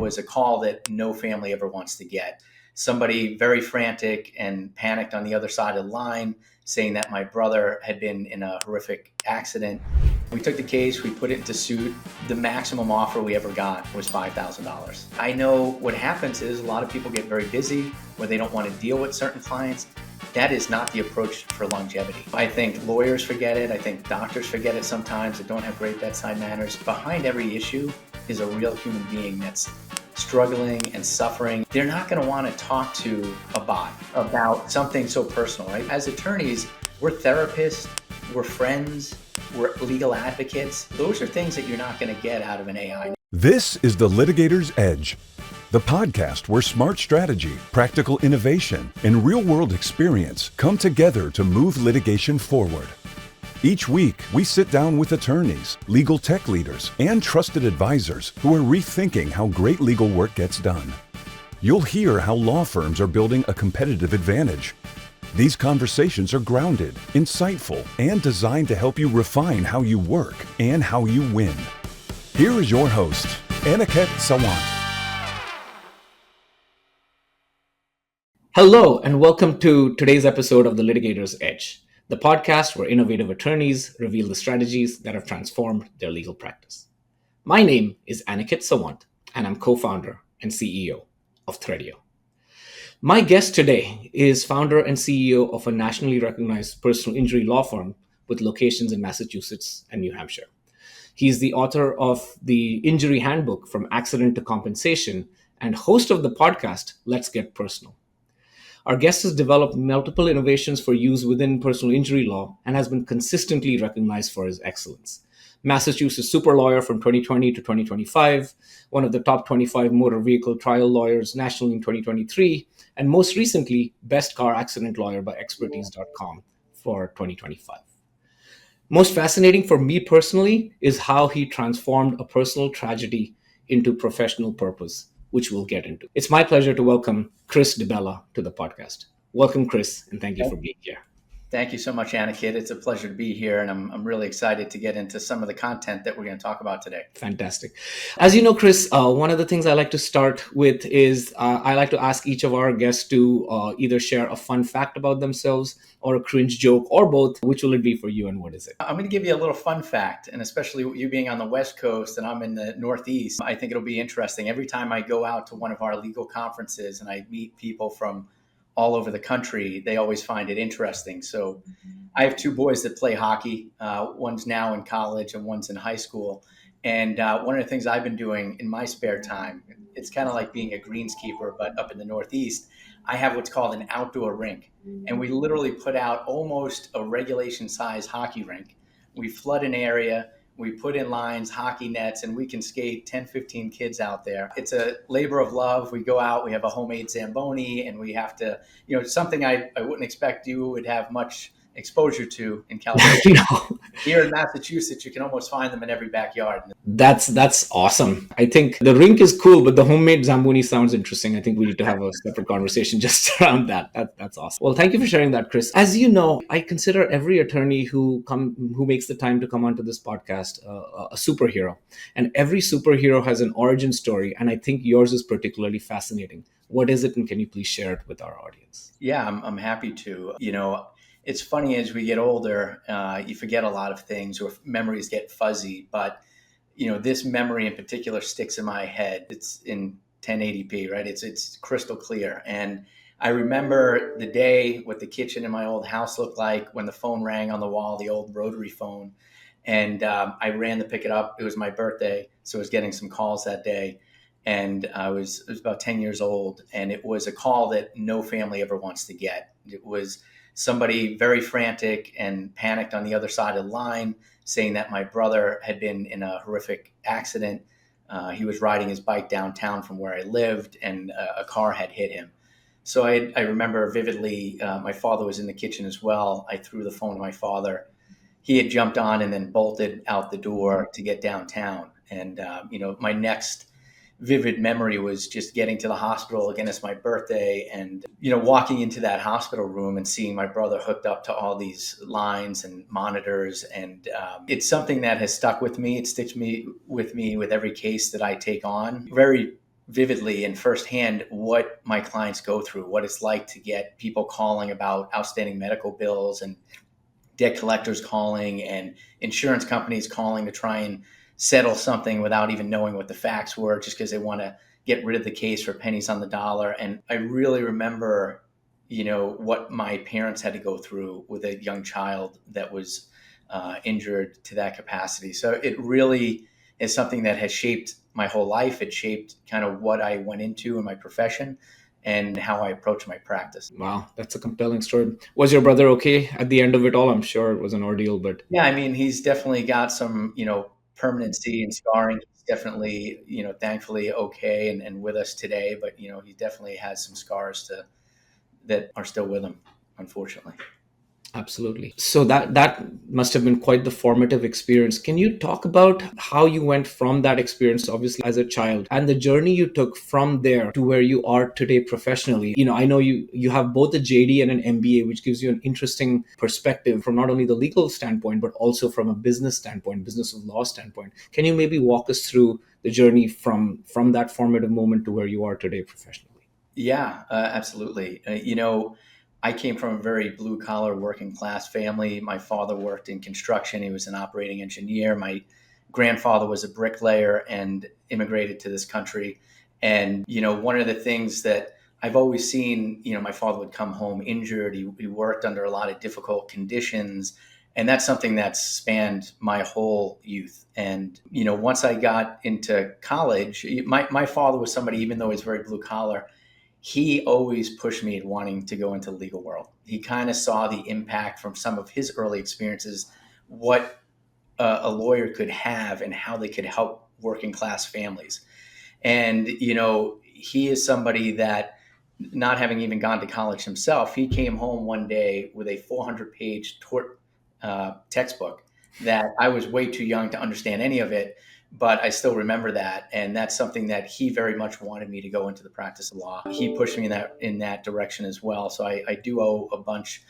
was a call that no family ever wants to get. Somebody very frantic and panicked on the other side of the line saying that my brother had been in a horrific accident. We took the case, we put it into suit. The maximum offer we ever got was $5,000. I know what happens is a lot of people get very busy where they don't want to deal with certain clients. That is not the approach for longevity. I think lawyers forget it. I think doctors forget it sometimes that don't have great bedside manners. Behind every issue is a real human being that's struggling and suffering. They're not going to want to talk to a bot about something so personal, right? As attorneys, we're therapists, we're friends, we're legal advocates. Those are things that you're not going to get out of an AI. This is The Litigator's Edge, the podcast where smart strategy, practical innovation, and real-world experience come together to move litigation forward. Each week, we sit down with attorneys, legal tech leaders, and trusted advisors who are rethinking how great legal work gets done. You'll hear how law firms are building a competitive advantage. These conversations are grounded, insightful, and designed to help you refine how you work and how you win. Here is your host, Aniket Sawant. Hello, and welcome to today's episode of The Litigator's Edge, the podcast where innovative attorneys reveal the strategies that have transformed their legal practice. My name is Aniket Sawant, and I'm co-founder and CEO of Threadio. My guest today is founder and CEO of a nationally recognized personal injury law firm with locations in Massachusetts and New Hampshire. He's the author of the Injury Handbook, From Accident to Compensation, and host of the podcast, Let's Get Personal. Our guest has developed multiple innovations for use within personal injury law and has been consistently recognized for his excellence. Massachusetts super lawyer from 2020 to 2025, one of the top 25 motor vehicle trial lawyers nationally in 2023, and most recently, best car accident lawyer by expertise.com for 2025. Most fascinating for me personally is how he transformed a personal tragedy into professional purpose, which we'll get into. It's my pleasure to welcome Chris DiBella to the podcast. Welcome, Chris, and thank you for being here. Thank you so much, Aniket. It's a pleasure to be here, and I'm really excited to get into some of the content that we're going to talk about today. Fantastic. As you know, Chris, one of the things I like to start with is I like to ask each of our guests to either share a fun fact about themselves or a cringe joke or both. Which will it be for you and what is it? I'm going to give you a little fun fact, and especially you being on the West Coast and I'm in the Northeast, I think it'll be interesting. Every time I go out to one of our legal conferences and I meet people from all over the country, they always find it interesting. So I have two boys that play hockey. One's now in college and one's in high school. And one of the things I've been doing in my spare time, it's kind of like being a greenskeeper, but up in the Northeast, I have what's called an outdoor rink. And we literally put out almost a regulation size hockey rink. We flood an area, we put in lines, hockey nets, and we can skate 10, 15 kids out there. It's a labor of love. We go out, we have a homemade Zamboni, and we have to, something I wouldn't expect you would have much exposure to in California. No. Here in Massachusetts, you can almost find them in every backyard. That's awesome. I think the rink is cool, but the homemade Zamboni sounds interesting. I think we need to have a separate conversation just around that. That's awesome. Well, thank you for sharing that, Chris. As you know, I consider every attorney who makes the time to come onto this podcast a superhero. And every superhero has an origin story. And I think yours is particularly fascinating. What is it? And can you please share it with our audience? Yeah, I'm happy to. It's funny, as we get older, you forget a lot of things or memories get fuzzy. But, this memory in particular sticks in my head. It's in 1080p, right? It's crystal clear. And I remember the day what the kitchen in my old house looked like when the phone rang on the wall, the old rotary phone. And I ran to pick it up. It was my birthday, so I was getting some calls that day. And I was about 10 years old. And it was a call that no family ever wants to get. It was somebody very frantic and panicked on the other side of the line saying that my brother had been in a horrific accident. He was riding his bike downtown from where I lived and a car had hit him. So I remember vividly, my father was in the kitchen as well. I threw the phone to my father. He had jumped on and then bolted out the door to get downtown. And, my next vivid memory was just getting to the hospital. Again, it's my birthday, and walking into that hospital room and seeing my brother hooked up to all these lines and monitors, and it's something that has stuck with me. It sticks with me with every case that I take on. Very vividly and firsthand what my clients go through, what it's like to get people calling about outstanding medical bills and debt collectors calling and insurance companies calling to try and settle something without even knowing what the facts were, just because they want to get rid of the case for pennies on the dollar. And I really remember, what my parents had to go through with a young child that was injured to that capacity. So it really is something that has shaped my whole life. It shaped kind of what I went into in my profession and how I approach my practice. Wow, that's a compelling story. Was your brother okay at the end of it all? I'm sure it was an ordeal, but Yeah, I mean, he's definitely got some, permanency and scarring. He's definitely, thankfully okay and with us today, but, he definitely has some scars that are still with him, unfortunately. absolutely. So that must have been quite the formative experience. Can you talk about how you went from that experience, obviously as a child, and the journey you took from there to where you are today professionally? I know you have both a JD and an MBA, which gives you an interesting perspective from not only the legal standpoint, but also from a business standpoint, business of law standpoint. Can you maybe walk us through the journey from that formative moment to where you are today professionally? Yeah, absolutely. I came from a very blue collar working class family. My father worked in construction. He was an operating engineer. My grandfather was a bricklayer and immigrated to this country. And, one of the things that I've always seen, my father would come home injured. He worked under a lot of difficult conditions. And that's something that's spanned my whole youth. And, once I got into college, my father was somebody, even though he's very blue collar, he always pushed me in wanting to go into the legal world. He kind of saw the impact from some of his early experiences, what a lawyer could have and how they could help working class families. And, he is somebody that, not having even gone to college himself, he came home one day with a 400-page tort textbook that I was way too young to understand any of it, but I still remember that. And that's something that he very much wanted me to go into the practice of law. He pushed me in that direction as well. So I do owe a bunch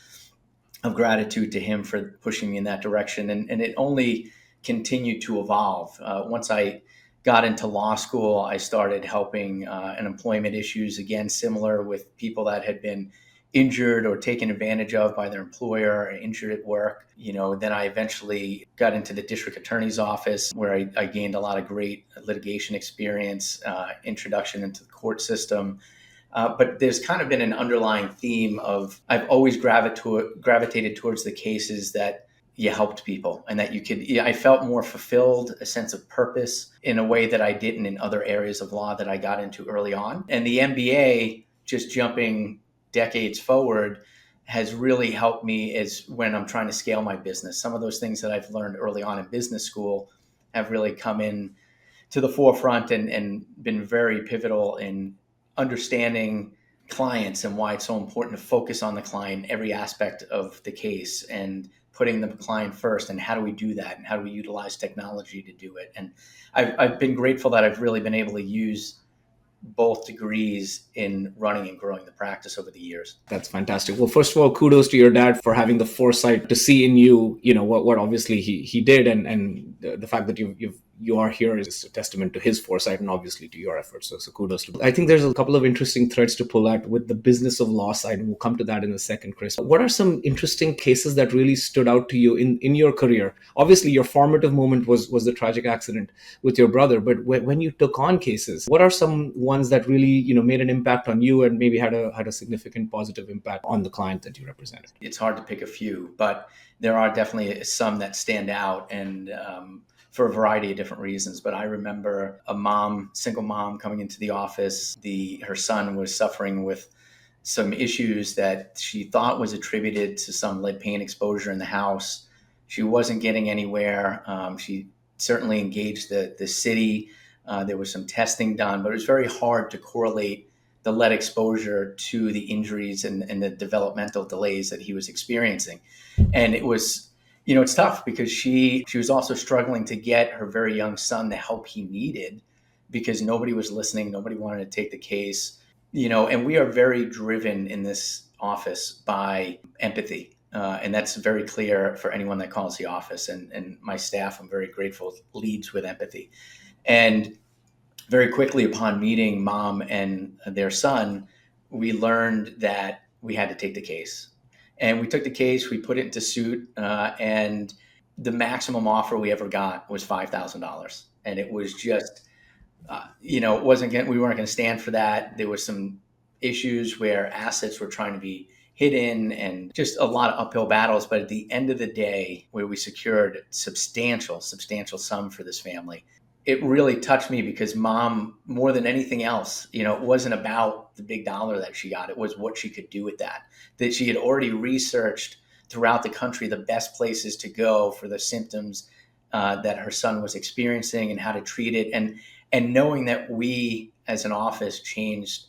of gratitude to him for pushing me in that direction. And it only continued to evolve. Once I got into law school, I started helping in employment issues, again, similar with people that had been injured or taken advantage of by their employer or injured at work. Then I eventually got into the district attorney's office where I gained a lot of great litigation experience, introduction into the court system. But there's kind of been an underlying theme of I've always gravitated towards the cases that you helped people and that I felt more fulfilled, a sense of purpose in a way that I didn't in other areas of law that I got into early on. And the MBA, just jumping decades forward, has really helped me as when I'm trying to scale my business. Some of those things that I've learned early on in business school have really come in to the forefront and been very pivotal in understanding clients and why it's so important to focus on the client, every aspect of the case, and putting the client first. And how do we do that? And how do we utilize technology to do it? And I've been grateful that I've really been able to use both degrees in running and growing the practice over the years. That's fantastic. Well, first of all, kudos to your dad for having the foresight to see in you, what obviously he did, and the fact that you are here is a testament to his foresight and obviously to your efforts. So kudos to. I think there's a couple of interesting threads to pull at with the business of law side, and we'll come to that in a second, Chris. What are some interesting cases that really stood out to you in your career? Obviously, your formative moment was the tragic accident with your brother, but when you took on cases, what are some ones that really made an impact on you and maybe had a significant positive impact on the client that you represented? It's hard to pick a few, but there are definitely some that stand out, and for a variety of different reasons. But I remember a single mom coming into the office. Her son was suffering with some issues that she thought was attributed to some lead paint exposure in the house. She wasn't getting anywhere. She certainly engaged the city. There was some testing done, but it was very hard to correlate the lead exposure to the injuries and the developmental delays that he was experiencing. And it was, it's tough because she was also struggling to get her very young son the help he needed because nobody was listening. Nobody wanted to take the case, and we are very driven in this office by empathy. And that's very clear for anyone that calls the office, and my staff, I'm very grateful, leads with empathy. And very quickly upon meeting mom and their son, we learned that we had to take the case. And we took the case, we put it into suit, and the maximum offer we ever got was $5,000. And it was just, it wasn't we weren't going to stand for that. There was some issues where assets were trying to be hidden and just a lot of uphill battles. But at the end of the day, where we secured substantial sum for this family, it really touched me because mom, more than anything else, it wasn't about the big dollar that she got. It was what she could do with that she had already researched throughout the country, the best places to go for the symptoms that her son was experiencing and how to treat it. And knowing that we as an office changed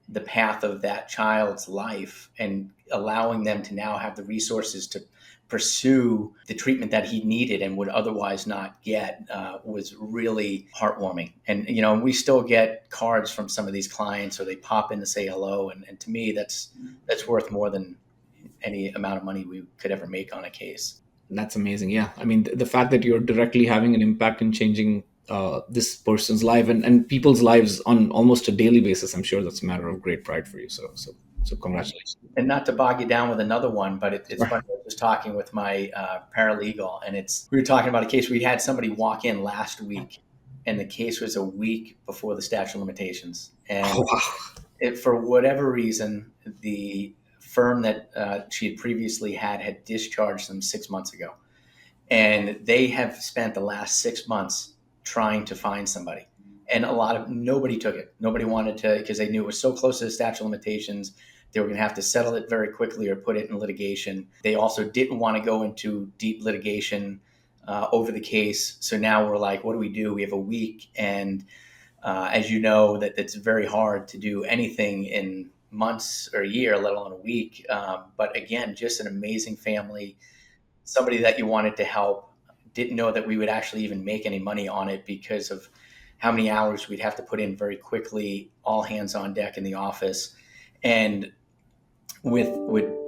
the path of that child's life and allowing them to now have the resources to pursue the treatment that he needed and would otherwise not get was really heartwarming. And, we still get cards from some of these clients, or they pop in to say hello. And to me, that's worth more than any amount of money we could ever make on a case. That's amazing. Yeah. I mean, the fact that you're directly having an impact in changing this person's life and people's lives on almost a daily basis, I'm sure that's a matter of great pride for you. So congratulations. And not to bog you down with another one, but it's funny. I was just talking with my paralegal, and we were talking about a case. We had somebody walk in last week, and the case was a week before the statute of limitations. And for whatever reason, the firm that she had previously had discharged them 6 months ago. And they have spent the last 6 months trying to find somebody. And nobody took it. Nobody wanted to, because they knew it was so close to the statute of limitations. They were going to have to settle it very quickly or put it in litigation. They also didn't want to go into deep litigation over the case. So now we're like, what do we do? We have a week. And as you know, it's very hard to do anything in months or a year, let alone a week. But again, just an amazing family, somebody that you wanted to help. Didn't know that we would actually even make any money on it because of how many hours we'd have to put in very quickly, all hands on deck in the office. And with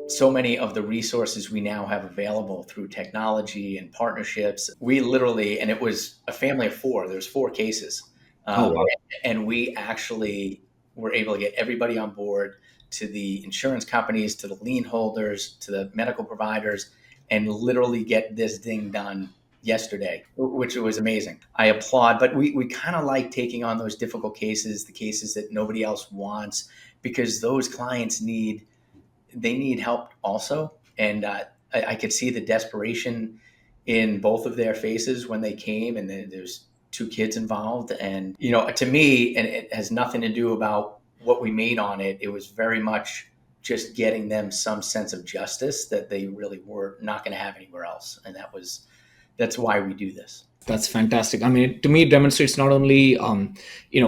so many of the resources we now have available through technology and partnerships, we literally, and it was a family of 4, there's 4 cases. Wow. And we actually were able to get everybody on board, to the insurance companies, to the lien holders, to the medical providers, and literally get this thing done yesterday, which was amazing. I applaud, but we kind of like taking on those difficult cases, the cases that nobody else wants, because those clients need help also. And I could see the desperation in both of their faces when they came, and there's 2 kids involved. And, to me, and it has nothing to do about what we made on it. It was very much just getting them some sense of justice that they really were not going to have anywhere else. And that's why we do this. That's fantastic. I mean, to me, it demonstrates not only,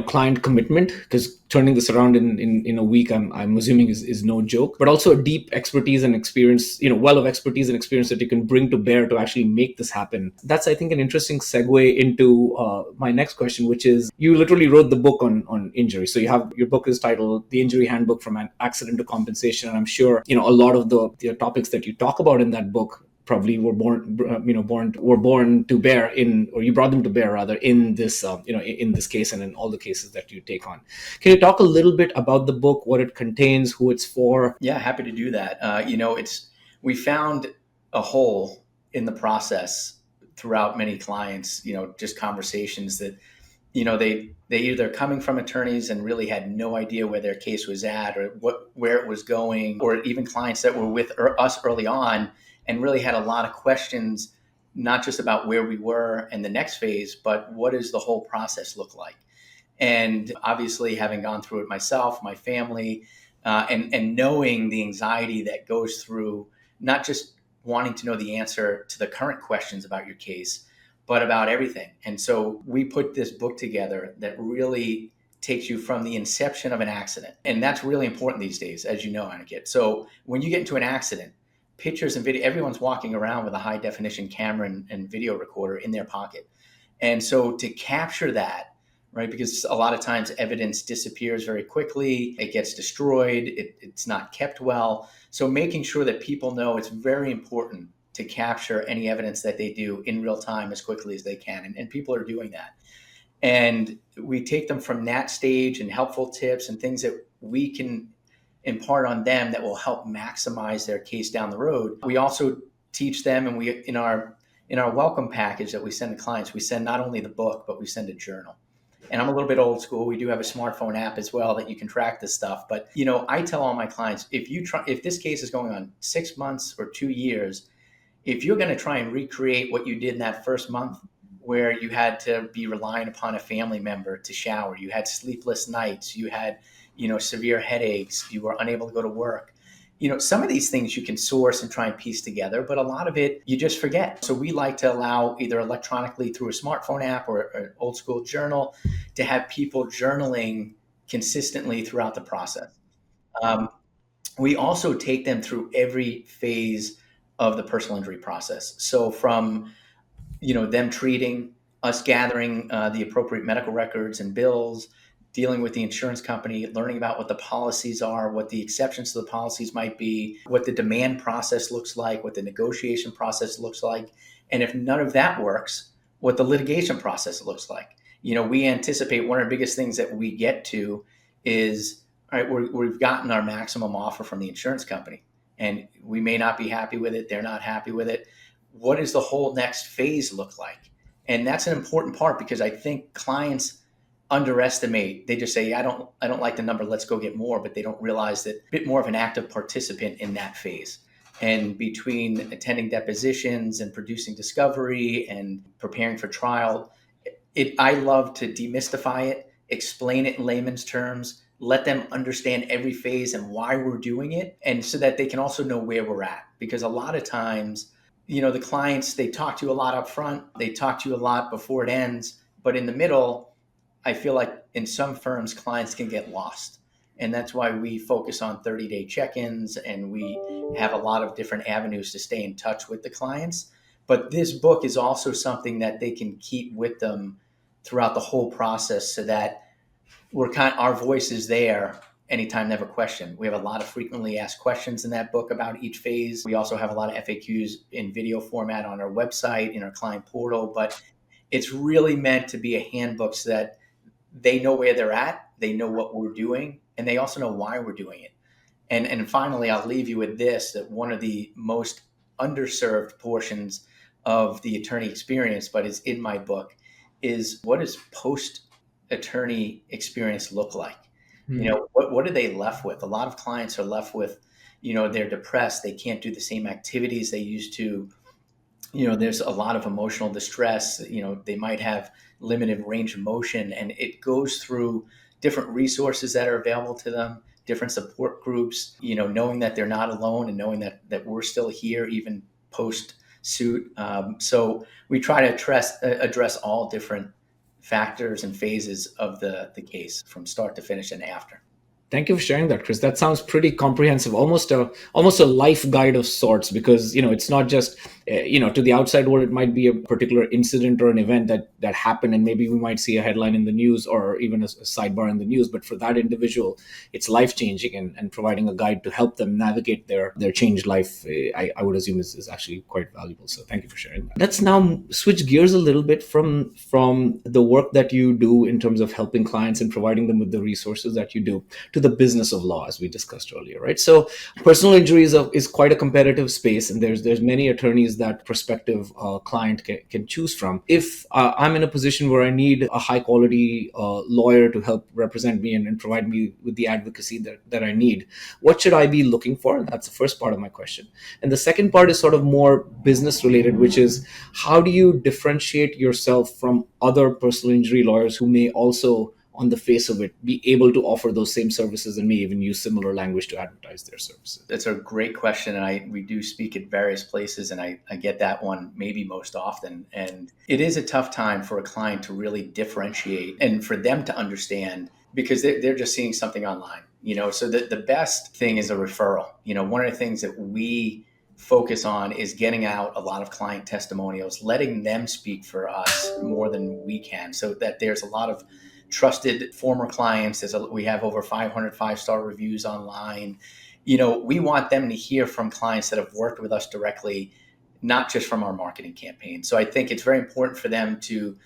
client commitment, because turning this around in a week, I'm assuming is no joke, but also a deep expertise and experience, well of expertise and experience that you can bring to bear to actually make this happen. That's, I think, an interesting segue into my next question, which is, you literally wrote the book on injury. So your book is titled The Injury Handbook from an Accident to Compensation. And I'm sure, a lot of the topics that you talk about in that book probably were born to bear or you brought them to bear rather in this, in this case and in all the cases that you take on. Can you talk a little bit about the book, what it contains, who it's for? Yeah, happy to do that. We found a hole in the process throughout many clients, just conversations that, they either coming from attorneys and really had no idea where their case was at or where it was going, or even clients that were with us early on and really had a lot of questions, not just about where we were in the next phase, but what does the whole process look like? And obviously, having gone through it myself, my family, and knowing the anxiety that goes through not just wanting to know the answer to the current questions about your case, but about everything. And so we put this book together that really takes you from the inception of an accident. And that's really important these days, as you know, Aniket. So when you get into an accident, pictures and video, everyone's walking around with a high definition camera and video recorder in their pocket. And so to capture that, right, because a lot of times evidence disappears very quickly, it gets destroyed, it's not kept well. So making sure that people know it's very important to capture any evidence that they do in real time as quickly as they can. And people are doing that. And we take them from that stage and helpful tips and things that we can impart on them that will help maximize their case down the road. We also teach them, and we in our welcome package that we send to clients, we send not only the book, but we send a journal. And I'm a little bit old school. We do have a smartphone app as well that you can track this stuff. But, I tell all my clients, if this case is going on 6 months or 2 years, if you're going to try and recreate what you did in that first month, where you had to be relying upon a family member to shower, you had sleepless nights, you had, severe headaches, you were unable to go to work. Some of these things you can source and try and piece together, but a lot of it you just forget. So we like to allow either electronically through a smartphone app or an old school journal to have people journaling consistently throughout the process. We also take them through every phase of the personal injury process. So from them treating, us gathering the appropriate medical records and bills, dealing with the insurance company, learning about what the policies are, what the exceptions to the policies might be, what the demand process looks like, what the negotiation process looks like. And if none of that works, what the litigation process looks like. We anticipate one of the biggest things that we get to is, all right, we've gotten our maximum offer from the insurance company, and we may not be happy with it. They're not happy with it. What does the whole next phase look like? And that's an important part, because I think clients underestimate. They just say, I don't like the number, let's go get more. But they don't realize that a bit more of an active participant in that phase. And between attending depositions and producing discovery and preparing for trial, I love to demystify it, explain it in layman's terms, let them understand every phase and why we're doing it, and so that they can also know where we're at. Because a lot of times, the clients, they talk to you a lot up front, they talk to you a lot before it ends, but in the middle, I feel like in some firms, clients can get lost. And that's why we focus on 30-day check-ins, and we have a lot of different avenues to stay in touch with the clients. But this book is also something that they can keep with them throughout the whole process, so that our voice is there anytime they have a question. We have a lot of frequently asked questions in that book about each phase. We also have a lot of FAQs in video format on our website, in our client portal. But it's really meant to be a handbook so that they know where they're at, they know what we're doing, and they also know why we're doing it. And finally, I'll leave you with this, that one of the most underserved portions of the attorney experience, but is in my book, is what does post-attorney experience look like? What are they left with? A lot of clients are left with, they're depressed, they can't do the same activities they used to. There's a lot of emotional distress. They might have limited range of motion, and it goes through different resources that are available to them, different support groups, knowing that they're not alone, and knowing that we're still here even post suit. So we try to address all different factors and phases of the case from start to finish and after. Thank you for sharing that, Chris. That sounds pretty comprehensive, almost a life guide of sorts, because it's not just to the outside world, it might be a particular incident or an event that happened, and maybe we might see a headline in the news or even a sidebar in the news. But for that individual, it's life changing, and providing a guide to help them navigate their changed life, I would assume is actually quite valuable. So thank you for sharing that. Let's now switch gears a little bit from the work that you do in terms of helping clients and providing them with the resources that you do, to the business of law, as we discussed earlier, right? So personal injury is quite a competitive space, and there's many attorneys that prospective client can choose from. If I'm in a position where I need a high quality lawyer to help represent me and provide me with the advocacy that I need, what should I be looking for? That's the first part of my question. And the second part is sort of more business related, which is, how do you differentiate yourself from other personal injury lawyers who may also, on the face of it, be able to offer those same services and may even use similar language to advertise their services? That's a great question. And we do speak at various places, and I get that one maybe most often. And it is a tough time for a client to really differentiate and for them to understand, because they're just seeing something online. So the best thing is a referral. One of the things that we focus on is getting out a lot of client testimonials, letting them speak for us more than we can, so that there's a lot of trusted former clients. We have over 500 5-star reviews online. We want them to hear from clients that have worked with us directly, not just from our marketing campaign. So I think it's very important for them to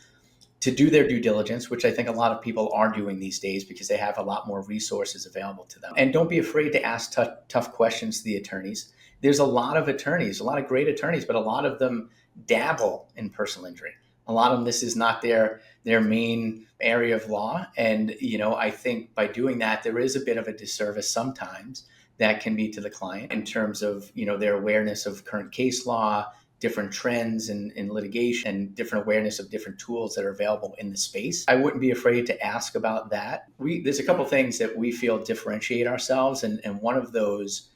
to do their due diligence, which I think a lot of people are doing these days because they have a lot more resources available to them. And don't be afraid to ask tough questions to the attorneys. There's a lot of attorneys, a lot of great attorneys, but a lot of them dabble in personal injury. A lot of them, this is not their main area of law. And, I think by doing that, there is a bit of a disservice sometimes that can be to the client in terms of, their awareness of current case law, different trends in litigation, different awareness of different tools that are available in the space. I wouldn't be afraid to ask about that. There's a couple things that we feel differentiate ourselves. And one of those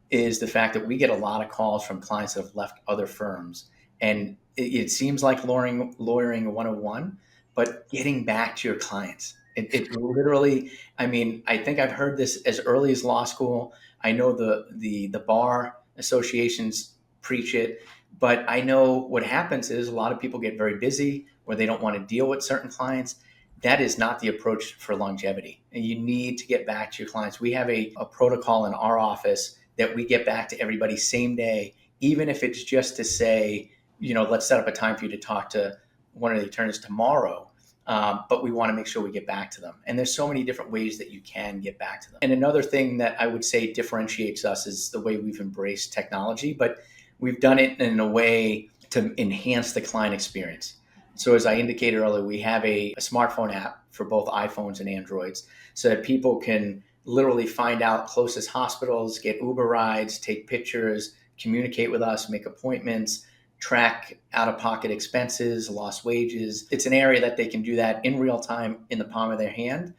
is the fact that we get a lot of calls from clients that have left other firms. And it seems like lawyering 101, but getting back to your clients. It literally, I think I've heard this as early as law school. I know the bar associations preach it, but I know what happens is a lot of people get very busy or they don't want to deal with certain clients. That is not the approach for longevity. And you need to get back to your clients. We have a protocol in our office that we get back to everybody same day, even if it's just to say, let's set up a time for you to talk to one of the attorneys tomorrow. But we want to make sure we get back to them. And there's so many different ways that you can get back to them. And another thing that I would say differentiates us is the way we've embraced technology, but we've done it in a way to enhance the client experience. So as I indicated earlier, we have a smartphone app for both iPhones and Androids so that people can literally find out closest hospitals, get Uber rides, take pictures, communicate with us, make appointments, track out-of-pocket expenses, lost wages. It's an area that they can do that in real time in the palm of their hand.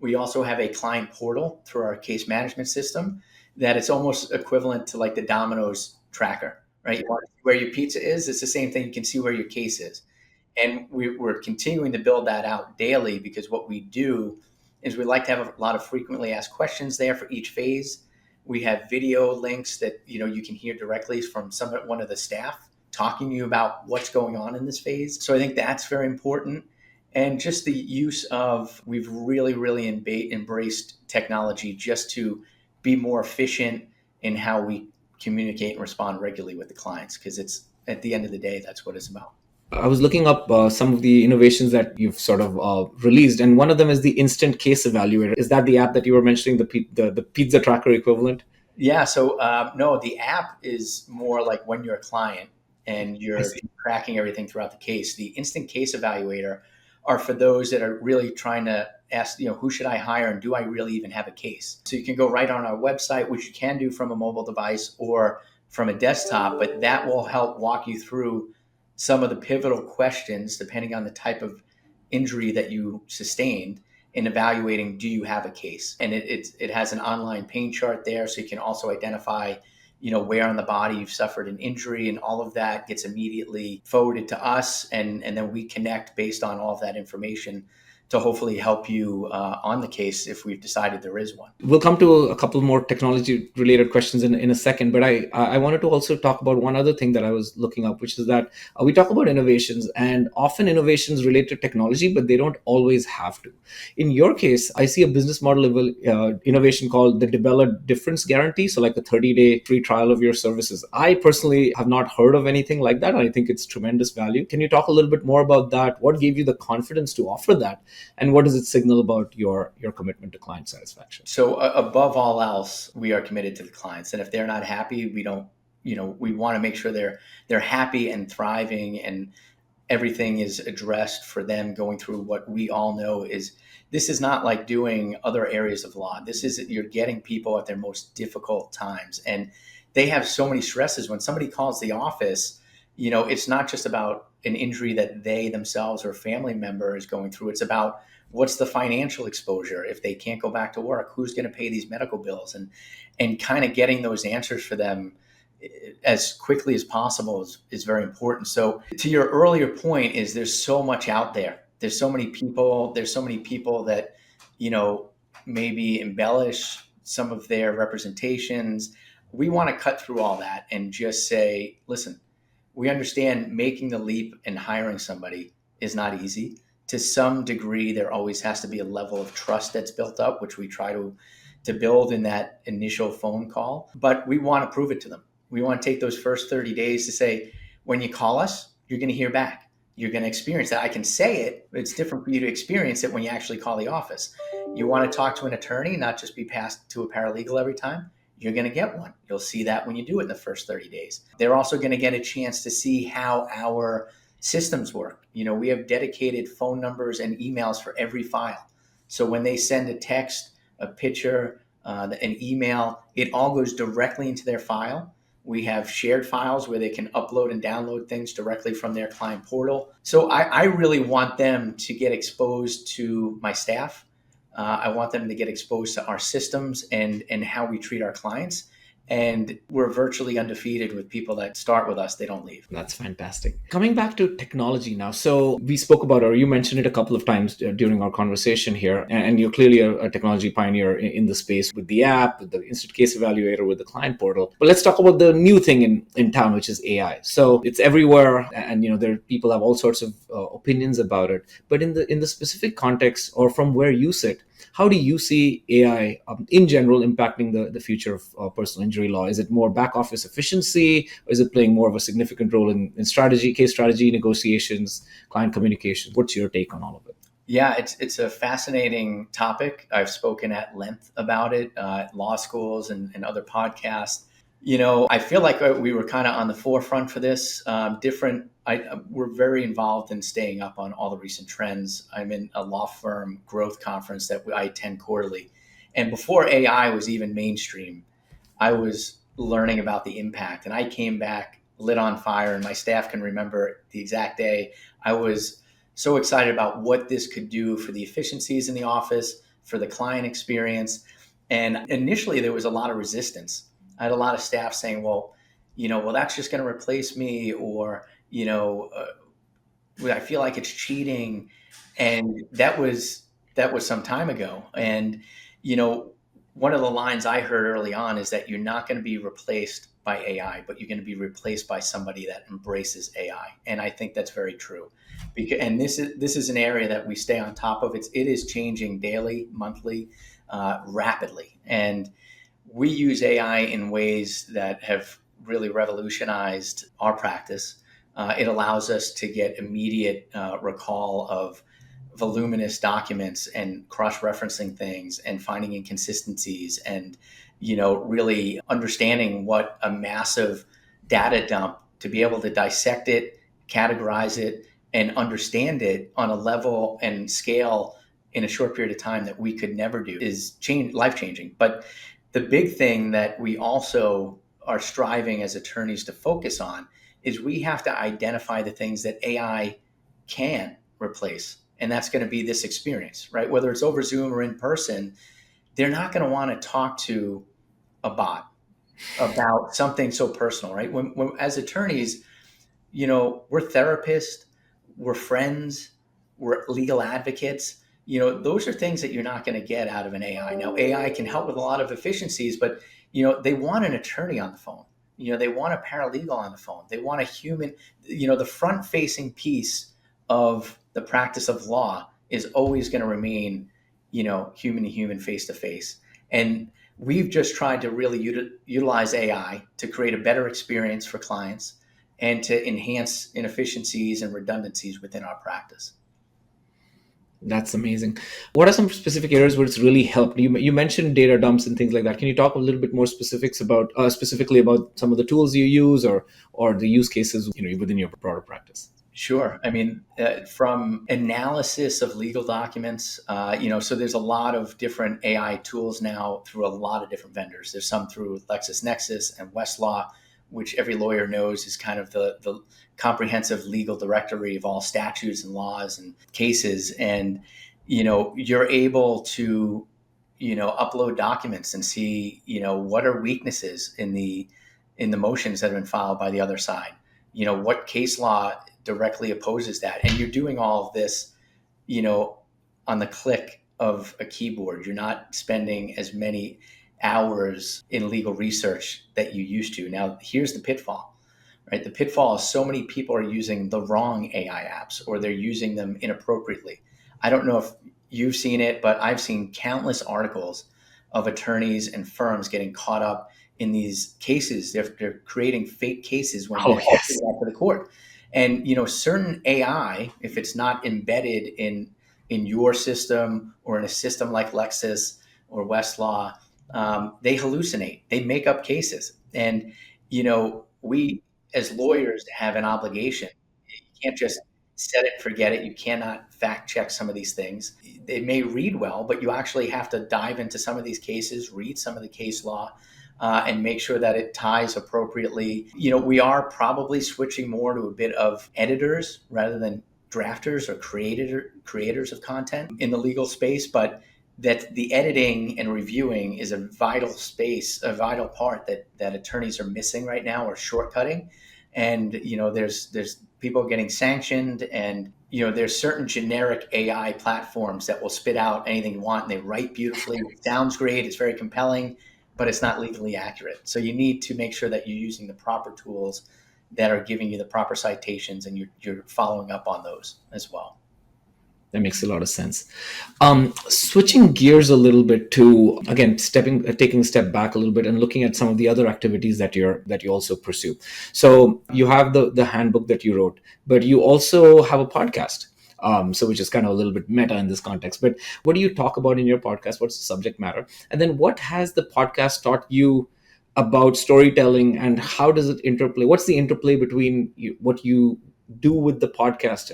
We also have a client portal through our case management system that it's almost equivalent to like the Domino's tracker, right? You want to see where your pizza is, it's the same thing. You can see where your case is. And we're continuing to build that out daily because what we do is we like to have a lot of frequently asked questions there for each phase. We have video links that you can hear directly from one of the staff talking to you about what's going on in this phase. So I think that's very important. And just the use of, we've really, really embraced technology just to be more efficient in how we communicate and respond regularly with the clients, because it's, at the end of the day, that's what it's about. I was looking up some of the innovations that you've sort of released, and one of them is the Instant Case Evaluator. Is that the app that you were mentioning, the pizza tracker equivalent? Yeah, so no, the app is more like when you're a client and you're tracking everything throughout the case. The Instant Case Evaluator are for those that are really trying to ask, who should I hire and do I really even have a case? So you can go right on our website, which you can do from a mobile device or from a desktop, but that will help walk you through some of the pivotal questions depending on the type of injury that you sustained in evaluating, do you have a case? And it has an online pain chart there, so you can also identify where on the body you've suffered an injury, and all of that gets immediately forwarded to us. And then we connect based on all of that information to hopefully help you on the case if we've decided there is one. We'll come to a couple more technology-related questions in a second, but I wanted to also talk about one other thing that I was looking up, which is that we talk about innovations, and often innovations relate to technology, but they don't always have to. In your case, I see a business model innovation called the DiBella Difference Guarantee, so like a 30-day free trial of your services. I personally have not heard of anything like that, and I think it's tremendous value. Can you talk a little bit more about that? What gave you the confidence to offer that? And what does it signal about your commitment to client satisfaction? So above all else, we are committed to the clients. And if they're not happy, we don't, we want to make sure they're happy and thriving and everything is addressed for them, going through what we all know is, this is not like doing other areas of law. This is, you're getting people at their most difficult times. And they have so many stresses. When somebody calls the office, it's not just about an injury that they themselves or a family member is going through. It's about what's the financial exposure if they can't go back to work, who's going to pay these medical bills, and kind of getting those answers for them as quickly as possible is very important. So to your earlier point is there's so much out there. There's so many people that, maybe embellish some of their representations. We want to cut through all that and just say, listen, we understand making the leap and hiring somebody is not easy. To some degree, there always has to be a level of trust that's built up, which we try to build in that initial phone call. But we want to prove it to them. We want to take those first 30 days to say, when you call us, you're going to hear back. you're going to experience that. I can say it, but it's different for you to experience it when you actually call the office. You want to talk to an attorney, not just be passed to a paralegal every time. You're going to get one. You'll see that when you do it in the first 30 days. They're also going to get a chance to see how our systems work. We have dedicated phone numbers and emails for every file. So when they send a text, a picture, an email, it all goes directly into their file. We have shared files where they can upload and download things directly from their client portal. So I really want them to get exposed to my staff. I want them to get exposed to our systems and how we treat our clients. And we're virtually undefeated with people that start with us. They don't leave. That's fantastic. Coming back to technology now. So we spoke about, or you mentioned it a couple of times during our conversation here, and you're clearly a technology pioneer in the space with the app, with the instant case evaluator, with the client portal. But let's talk about the new thing in town, which is AI. So it's everywhere, and there people have all sorts of opinions about it. But in the specific context, or from where you sit, how do you see AI in general impacting the future of personal injury law? Is it more back office efficiency, or is it playing more of a significant role in strategy, case strategy, negotiations, client communications? What's your take on all of it? Yeah, it's a fascinating topic. I've spoken at length about it at law schools and other podcasts. I feel like we were kind of on the forefront for this. We're very involved in staying up on all the recent trends. I'm in a law firm growth conference that I attend quarterly. And before AI was even mainstream, I was learning about the impact. And I came back lit on fire, and my staff can remember the exact day. I was so excited about what this could do for the efficiencies in the office, for the client experience. And initially, there was a lot of resistance. I had a lot of staff saying, well, that's just going to replace me, or, I feel like it's cheating. And that was some time ago. And, one of the lines I heard early on is that you're not going to be replaced by AI, but you're going to be replaced by somebody that embraces AI. And I think that's very true. And this is an area that we stay on top of. It is changing daily, monthly, rapidly. And we use AI in ways that have really revolutionized our practice. It allows us to get immediate recall of voluminous documents and cross-referencing things and finding inconsistencies and, really understanding what a massive data dump, to be able to dissect it, categorize it, and understand it on a level and scale in a short period of time that we could never do is life-changing. But the big thing that we also are striving as attorneys to focus on is we have to identify the things that AI can replace. And that's going to be this experience, right? Whether it's over Zoom or in person, they're not going to want to talk to a bot about something so personal, right? When as attorneys, we're therapists, we're friends, we're legal advocates. Those are things that you're not going to get out of an AI. Now, AI can help with a lot of efficiencies, but, they want an attorney on the phone. They want a paralegal on the phone. They want a human, the front-facing piece of the practice of law is always going to remain, human to human, face to face. And we've just tried to really utilize AI to create a better experience for clients and to enhance inefficiencies and redundancies within our practice. That's amazing. What are some specific areas where it's really helped? You mentioned data dumps and things like that. Can you talk a little bit more specifically about some of the tools you use or the use cases within your broader practice? Sure. I mean, from analysis of legal documents, so there's a lot of different AI tools now through a lot of different vendors. There's some through LexisNexis and Westlaw, which every lawyer knows is kind of the comprehensive legal directory of all statutes and laws and cases. And, you're able to, upload documents and see, what are weaknesses in the motions that have been filed by the other side. What case law directly opposes that. And you're doing all of this, on the click of a keyboard. You're not spending as many hours in legal research that you used to. Now, here's the pitfall, right? The pitfall is so many people are using the wrong AI apps, or they're using them inappropriately. I don't know if you've seen it, but I've seen countless articles of attorneys and firms getting caught up in these cases. They're creating fake cases when they're back to the court. And, certain AI, if it's not embedded in your system or in a system like Lexis or Westlaw, they hallucinate, they make up cases. And, we as lawyers have an obligation. You can't just set it and forget it. You cannot fact check some of these things. They may read well, but you actually have to dive into some of these cases, read some of the case law, and make sure that it ties appropriately. We are probably switching more to a bit of editors rather than drafters or creators of content in the legal space, but that the editing and reviewing is a vital space, a vital part that attorneys are missing right now or shortcutting. And, there's people getting sanctioned, and, there's certain generic AI platforms that will spit out anything you want, and they write beautifully. It sounds great. It's very compelling, but it's not legally accurate. So you need to make sure that you're using the proper tools that are giving you the proper citations, and you're following up on those as well. That makes a lot of sense. Switching gears a little bit to, again, taking a step back a little bit and looking at some of the other activities that you also pursue. So you have the handbook that you wrote, but you also have a podcast. So which is kind of a little bit meta in this context. But what do you talk about in your podcast? What's the subject matter? And then what has the podcast taught you about storytelling, and how does it interplay? What's the interplay between what you do with the podcast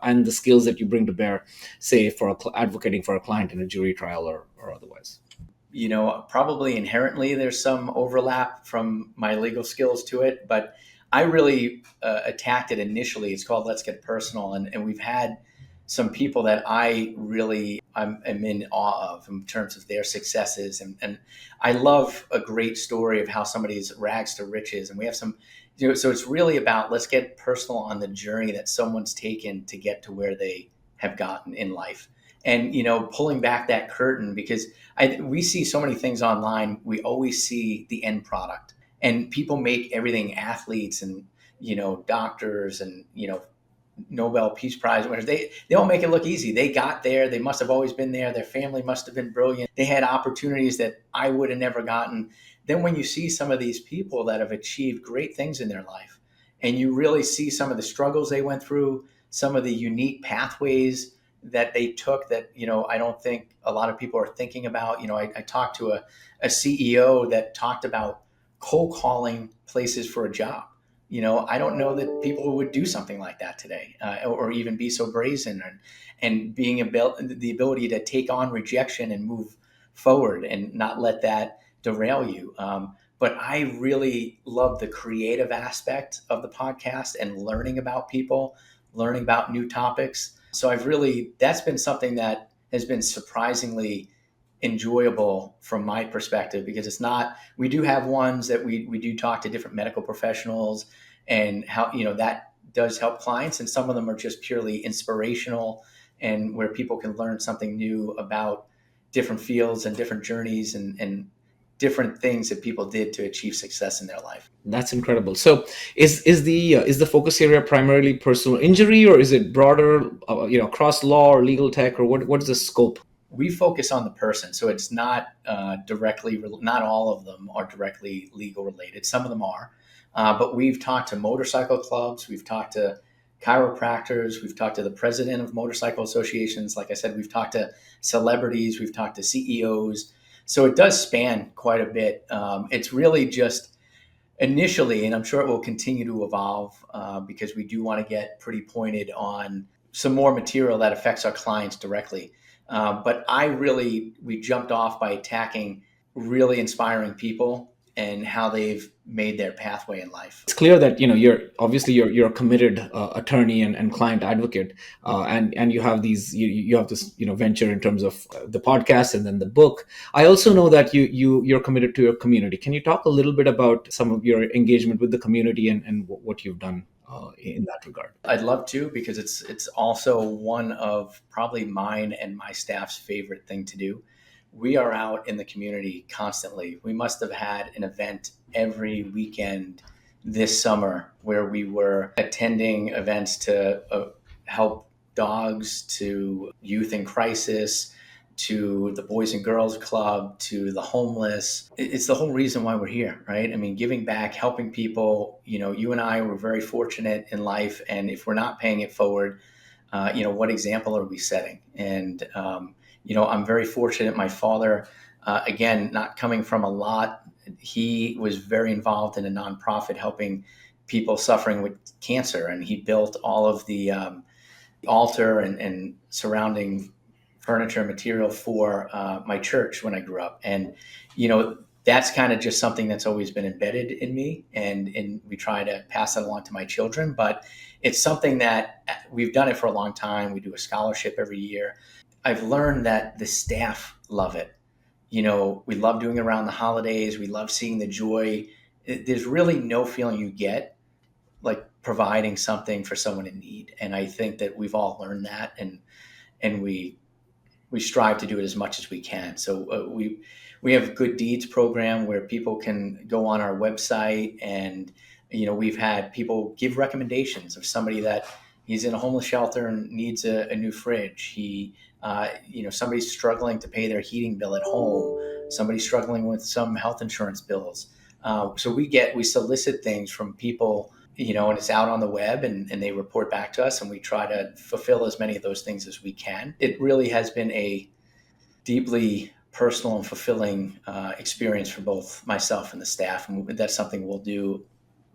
and the skills that you bring to bear, say, for advocating for a client in a jury trial or otherwise? Probably inherently there's some overlap from my legal skills to it, but I really attacked it initially. It's called Let's Get Personal. And we've had some people that I'm in awe of in terms of their successes. And I love a great story of how somebody's rags to riches. And we have some, so it's really about, let's get personal on the journey that someone's taken to get to where they have gotten in life. And, pulling back that curtain, because we see so many things online. We always see the end product. And people make everything athletes and, doctors and, Nobel Peace Prize winners. They all make it look easy. They got there. They must have always been there. Their family must have been brilliant. They had opportunities that I would have never gotten. Then when you see some of these people that have achieved great things in their life, and you really see some of the struggles they went through, some of the unique pathways that they took that, I don't think a lot of people are thinking about. I talked to a CEO that talked about cold calling places for a job. I don't know that people would do something like that today, or even be so brazen, and being the ability to take on rejection and move forward and not let that derail you. But I really love the creative aspect of the podcast and learning about people, learning about new topics. So that's been something that has been surprisingly enjoyable from my perspective, because we do have ones that we do talk to different medical professionals, and how, that does help clients. And some of them are just purely inspirational, and where people can learn something new about different fields and different journeys and different things that people did to achieve success in their life. That's incredible. So is the focus area primarily personal injury, or is it broader, across law or legal tech, or what is the scope? We focus on the person. So it's not not all of them are directly legal related. Some of them are, but we've talked to motorcycle clubs. We've talked to chiropractors. We've talked to the president of motorcycle associations. Like I said, we've talked to celebrities. We've talked to CEOs. So it does span quite a bit. It's really just initially, and I'm sure it will continue to evolve, because we do want to get pretty pointed on some more material that affects our clients directly. But we jumped off by attacking really inspiring people and how they've made their pathway in life. It's clear that you're a committed attorney and client advocate, and you have this venture in terms of the podcast and then the book. I also know that you're committed to your community. Can you talk a little bit about some of your engagement with the community and what you've done in that regard? I'd love to, because it's also one of probably mine and my staff's favorite thing to do. We are out in the community constantly. We must have had an event every weekend this summer where we were attending events to help dogs, to youth in crisis, to the Boys and Girls Club, to the homeless. It's the whole reason why we're here, right? I mean, giving back, helping people. You and I were very fortunate in life, and if we're not paying it forward, what example are we setting? And, I'm very fortunate. My father, again, not coming from a lot, he was very involved in a nonprofit helping people suffering with cancer. And he built all of the altar and surrounding furniture and material for my church when I grew up. And, that's kind of just something that's always been embedded in me. And we try to pass that along to my children. But it's something that we've done it for a long time. We do a scholarship every year. I've learned that the staff love it. We love doing it around the holidays. We love seeing the joy. There's really no feeling you get like providing something for someone in need. And I think that we've all learned that, and we strive to do it as much as we can. So we have a good deeds program where people can go on our website, and we've had people give recommendations of somebody that he's in a homeless shelter and needs a new fridge. Somebody's struggling to pay their heating bill at home. Somebody's struggling with some health insurance bills. So we solicit things from people, and it's out on the web, and they report back to us, and we try to fulfill as many of those things as we can. It really has been a deeply personal and fulfilling experience for both myself and the staff. And that's something we'll do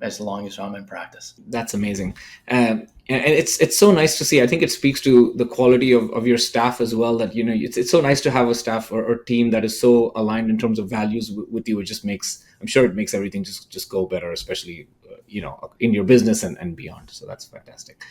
as long as I'm in practice. That's amazing. And it's so nice to see. I think it speaks to the quality of your staff as well, that, it's so nice to have a staff or team that is so aligned in terms of values with you. It just I'm sure it makes everything just go better, especially, in your business and beyond. So that's fantastic.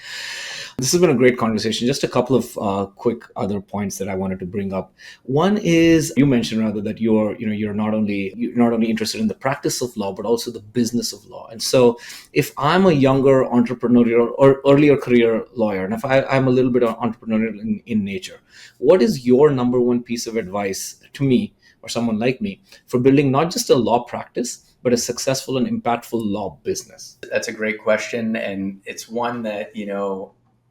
This has been a great conversation. Just a couple of quick other points that I wanted to bring up. One is, you mentioned rather that you're not only interested in the practice of law, but also the business of law. And so if I'm a younger entrepreneurial or earlier career lawyer, and if I'm a little bit entrepreneurial in nature, what is your number one piece of advice to me or someone like me for building not just a law practice, but a successful and impactful law business? That's a great question. And it's one that,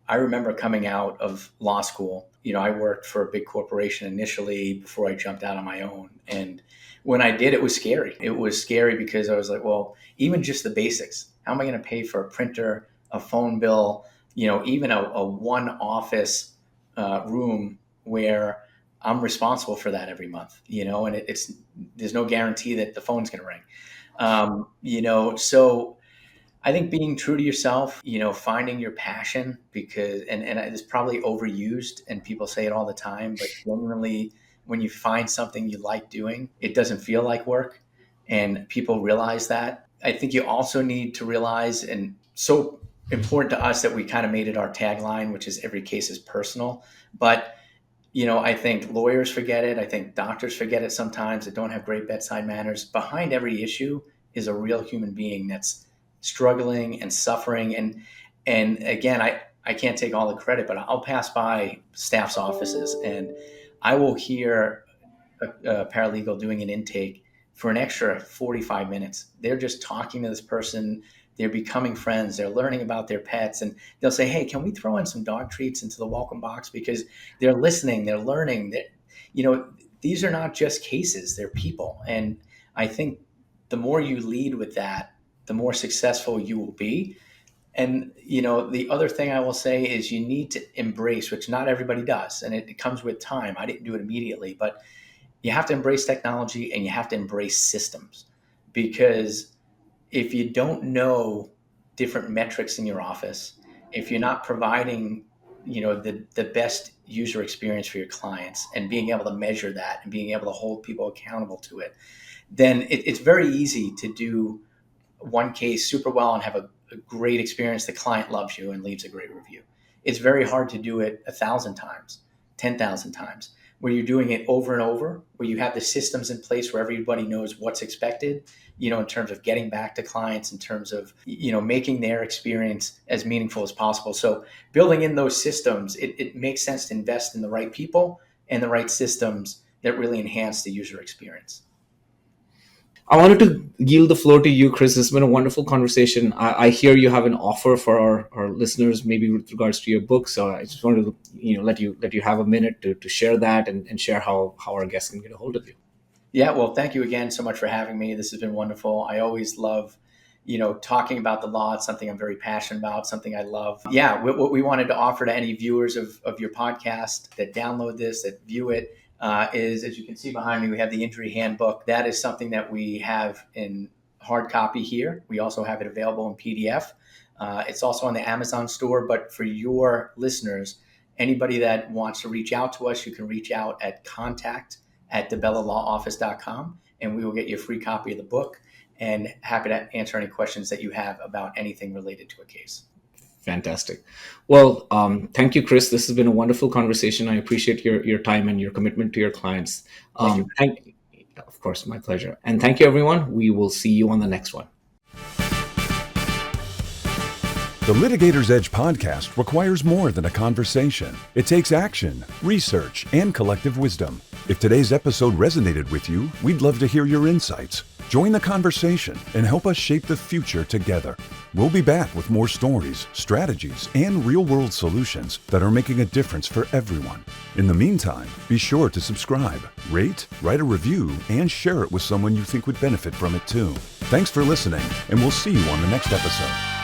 I remember coming out of law school. I worked for a big corporation initially before I jumped out on my own. And when I did, it was scary. It was scary because I was like, well, even just the basics. How am I going to pay for a printer, a phone bill, even a one office room where I'm responsible for that every month, and there's no guarantee that the phone's going to ring. So I think being true to yourself, finding your passion, because, and it's probably overused and people say it all the time, but generally when you find something you like doing, it doesn't feel like work, and people realize that. I think you also need to realize, and so important to us that we kind of made it our tagline, which is every case is personal. But I think lawyers forget it. I think doctors forget it sometimes, that don't have great bedside manners. Behind every issue is a real human being that's struggling and suffering. And again, I can't take all the credit, but I'll pass by staff's offices and I will hear a paralegal doing an intake for an extra 45 minutes. They're just talking to this person. They're becoming friends. They're learning about their pets, and they'll say, hey, can we throw in some dog treats into the welcome box? Because they're listening, they're learning. These are not just cases, they're people. And I think the more you lead with that, the more successful you will be. And, the other thing I will say is you need to embrace, which not everybody does, and it comes with time. I didn't do it immediately, but you have to embrace technology and you have to embrace systems, because if you don't know different metrics in your office, if you're not providing, the best user experience for your clients and being able to measure that and being able to hold people accountable to it, then it's very easy to do one case super well and have a great experience. The client loves you and leaves a great review. It's very hard to do it 1,000 times, 10,000 times, where you're doing it over and over, where you have the systems in place where everybody knows what's expected, in terms of getting back to clients, in terms of, making their experience as meaningful as possible. So building in those systems, it makes sense to invest in the right people and the right systems that really enhance the user experience. I wanted to yield the floor to you, Chris. It's been a wonderful conversation. I hear you have an offer for our listeners, maybe with regards to your book. So I just wanted to let you have a minute to share that and share how our guests can get a hold of you. Yeah, well, thank you again so much for having me. This has been wonderful. I always love talking about the law. It's something I'm very passionate about, something I love. Yeah, what we wanted to offer to any viewers of your podcast that download this, that view it, is, as you can see behind me, we have the Injury Handbook. That is something that we have in hard copy here. We also have it available in PDF. It's also on the Amazon store, but for your listeners, anybody that wants to reach out to us, you can reach out at contact@DiBellaLawOffice.com, and we will get you a free copy of the book, and happy to answer any questions that you have about anything related to a case. Fantastic. Well, thank you, Chris. This has been a wonderful conversation. I appreciate your time and your commitment to your clients. Of course, my pleasure. And thank you, everyone. We will see you on the next one. The Litigator's Edge podcast requires more than a conversation. It takes action, research, and collective wisdom. If today's episode resonated with you, we'd love to hear your insights. Join the conversation and help us shape the future together. We'll be back with more stories, strategies, and real-world solutions that are making a difference for everyone. In the meantime, be sure to subscribe, rate, write a review, and share it with someone you think would benefit from it too. Thanks for listening, and we'll see you on the next episode.